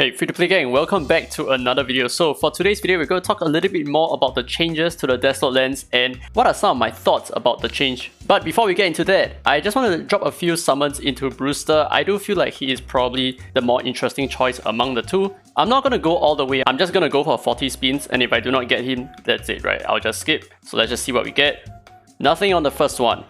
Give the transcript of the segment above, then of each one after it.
Hey free-to-play gang, welcome back to another video. So for today's video, we're going to talk a little bit more about the changes to the Desolate lens and what are some of my thoughts about the change. But before we get into that, I just want to drop a few summons into Brewster. I do feel like he is probably the more interesting choice among the two. I'm not going to go all the way, I'm just going to go for 40 spins, and if I do not get him, that's it, right? I'll just skip. So let's just see what we get. Nothing on the first one.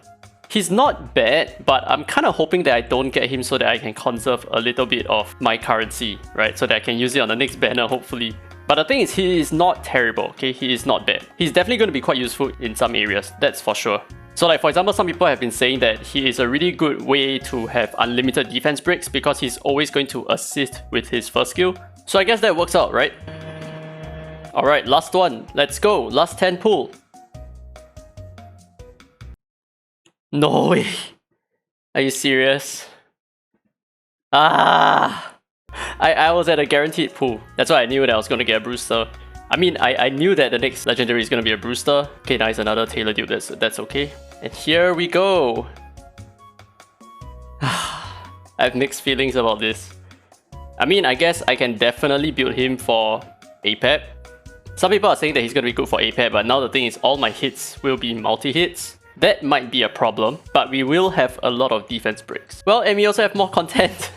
He's not bad, but I'm kind of hoping that I don't get him so that I can conserve a little bit of my currency, right? So that I can use it on the next banner, hopefully. But the thing is, he is not terrible, okay? He is not bad. He's definitely going to be quite useful in some areas, that's for sure. So like for example, some people have been saying that he is a really good way to have unlimited defense breaks because he's always going to assist with his first skill. So I guess that works out, right? Alright, last one. Let's go. Last 10 pull. No way. Are you serious? I was at a guaranteed pull. That's why I knew that I was going to get a Brewster. I mean, I knew that the next legendary is going to be a Brewster. Okay, nice, another Taylor dude. That's okay. And here we go. I have mixed feelings about this. I mean, I guess I can definitely build him for APEP. Some people are saying that he's going to be good for APEP, but now the thing is all my hits will be multi-hits. That might be a problem, but we will have a lot of defense breaks. Well, and we also have more content.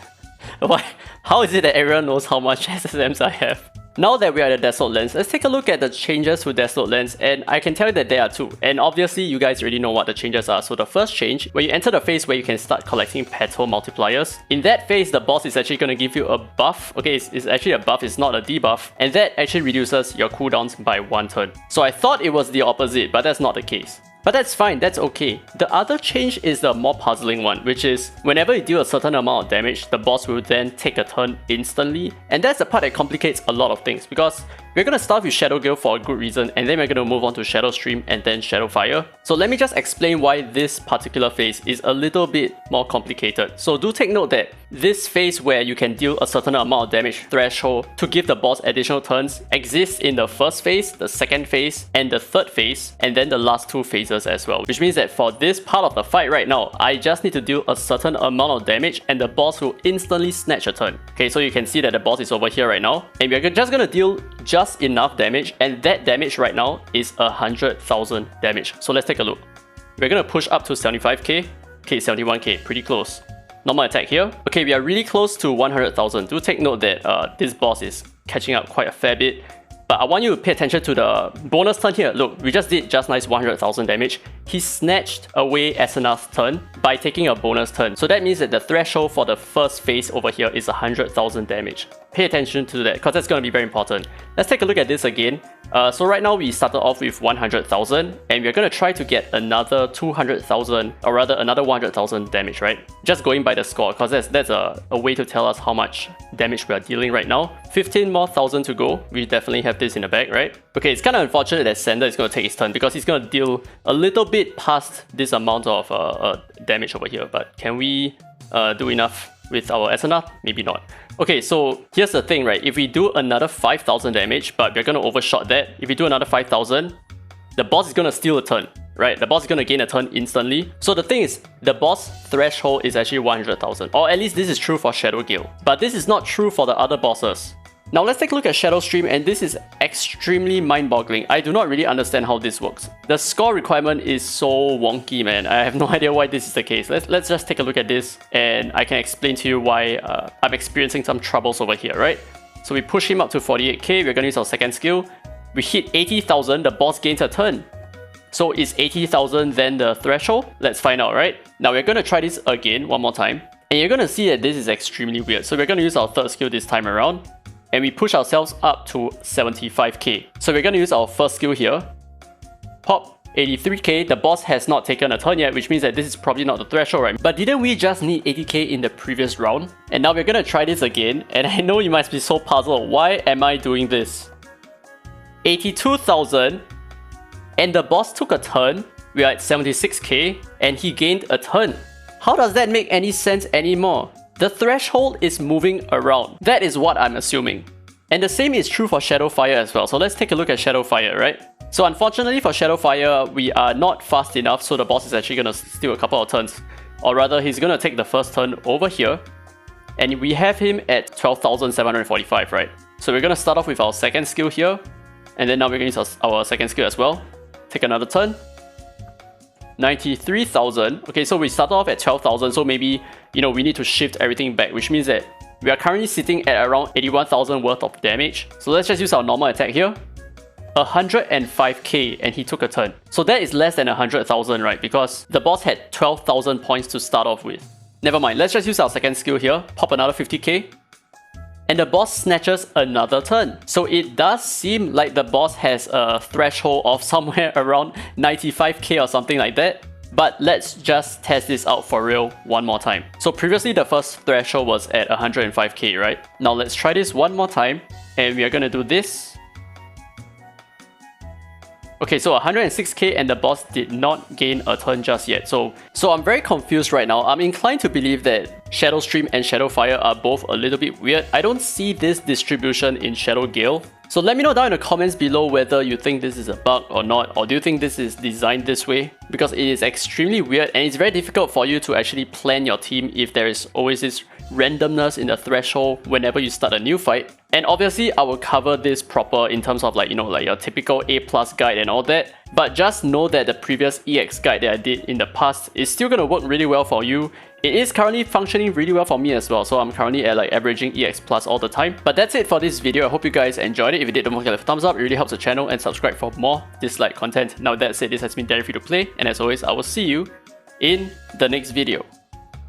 Why? How is it that everyone knows how much SSMs I have? Now that we are at the Desolate lens, let's take a look at the changes to Desolate lens, and I can tell you that there are two. And obviously, you guys already know what the changes are. So the first change, when you enter the phase where you can start collecting petal multipliers, in that phase, the boss is actually going to give you a buff. Okay, it's actually a buff, it's not a debuff, and that actually reduces your cooldowns by 1 turn. So I thought it was the opposite, but that's not the case. But that's fine, that's okay. The other change is the more puzzling one, which is whenever you deal a certain amount of damage, the boss will then take a turn instantly. And that's the part that complicates a lot of things because we're going to start with Shadow Gale for a good reason, and then we're going to move on to Shadow Stream and then Shadow Fire. So let me just explain why this particular phase is a little bit more complicated. So do take note that this phase where you can deal a certain amount of damage threshold to give the boss additional turns exists in the first phase, the second phase, and the third phase, and then the last two phases as well. Which means that for this part of the fight right now, I just need to deal a certain amount of damage and the boss will instantly snatch a turn. Okay, so you can see that the boss is over here right now, and we're just gonna deal just enough damage, and that damage right now is 100,000 damage. So let's take a look. We're gonna push up to 75k. Okay, 71k, pretty close. Normal attack here. Okay, we are really close to 100,000. Do take note that this boss is catching up quite a fair bit. But I want you to pay attention to the bonus turn here. Look, we just did just nice 100,000 damage. He snatched away Asenath's turn by taking a bonus turn. So that means that the threshold for the first phase over here is 100,000 damage. Pay attention to that because that's going to be very important. Let's take a look at this again. So right now we started off with 100,000 and we're going to try to get another 200,000 or rather another 100,000 damage, right? Just going by the score because that's a way to tell us how much damage we are dealing right now. 15 more thousand to go. We definitely have this in the bag, right? Okay, it's kind of unfortunate that Sander is going to take his turn because he's going to deal a little bit past this amount of damage over here. But can we do enough with our Asenath? Maybe not. Okay, so here's the thing, right? If we do another 5,000 damage, but we're going to overshot that. If we do another 5,000, the boss is going to steal a turn, right? The boss is going to gain a turn instantly. So the thing is, the boss threshold is actually 100,000. Or at least this is true for Shadow Gale. But this is not true for the other bosses. Now let's take a look at Shadow Stream, and this is extremely mind-boggling. I do not really understand how this works. The score requirement is so wonky, man. I have no idea why this is the case. Let's just take a look at this, and I can explain to you why I'm experiencing some troubles over here, right? So we push him up to 48k, we're gonna use our second skill. We hit 80,000, the boss gains a turn. So is 80,000 then the threshold? Let's find out, right? Now we're gonna try this again, one more time. And you're gonna see that this is extremely weird. So we're gonna use our third skill this time around. And we push ourselves up to 75k. So we're going to use our first skill here. Pop, 83k. The boss has not taken a turn yet, which means that this is probably not the threshold, right? But didn't we just need 80k in the previous round? And now we're going to try this again. And I know you must be so puzzled. Why am I doing this? 82,000. And the boss took a turn. We are at 76k. And he gained a turn. How does that make any sense anymore? The threshold is moving around. That is what I'm assuming. And the same is true for Shadow Fire as well. So let's take a look at Shadow Fire, right? So unfortunately for Shadow Fire, we are not fast enough, so the boss is actually going to steal a couple of turns. Or rather, he's going to take the first turn over here. and we have him at 12,745, right? So we're gonna start off with our second skill here, and then now we're gonna use our second skill as well. Take another turn. 93,000. Okay, so we start off at 12,000, so maybe, you know, we need to shift everything back, which means that we are currently sitting at around 81,000 worth of damage. So let's just use our normal attack here. 105k, and he took a turn. So that is less than 100,000, right? Because the boss had 12,000 points to start off with. Never mind, let's just use our second skill here. Pop another 50k. And the boss snatches another turn. So it does seem like the boss has a threshold of somewhere around 95k or something like that. But let's just test this out for real one more time. So previously the first threshold was at 105k, right? Now let's try this one more time. And we are gonna do this. Okay, so 106k and the boss did not gain a turn just yet. So I'm very confused right now. I'm inclined to believe that Shadow Stream and Shadow Fire are both a little bit weird. I don't see this distribution in Shadow Gale. So let me know down in the comments below whether you think this is a bug or not, or do you think this is designed this way? Because it is extremely weird and it's very difficult for you to actually plan your team if there is always this randomness in the threshold whenever you start a new fight. And obviously I will cover this proper in terms of like, you know, like your typical A+ guide and all that. But just know that the previous EX guide that I did in the past is still gonna work really well for you. It is currently functioning really well for me as well, so I'm currently at like averaging EX+ all the time. But that's it for this video. I hope you guys enjoyed it. If you did, don't forget to leave a thumbs up. It really helps the channel, and subscribe for more Dislyte content. Now that said, this has been Derry Free to Play, and as always, I will see you in the next video.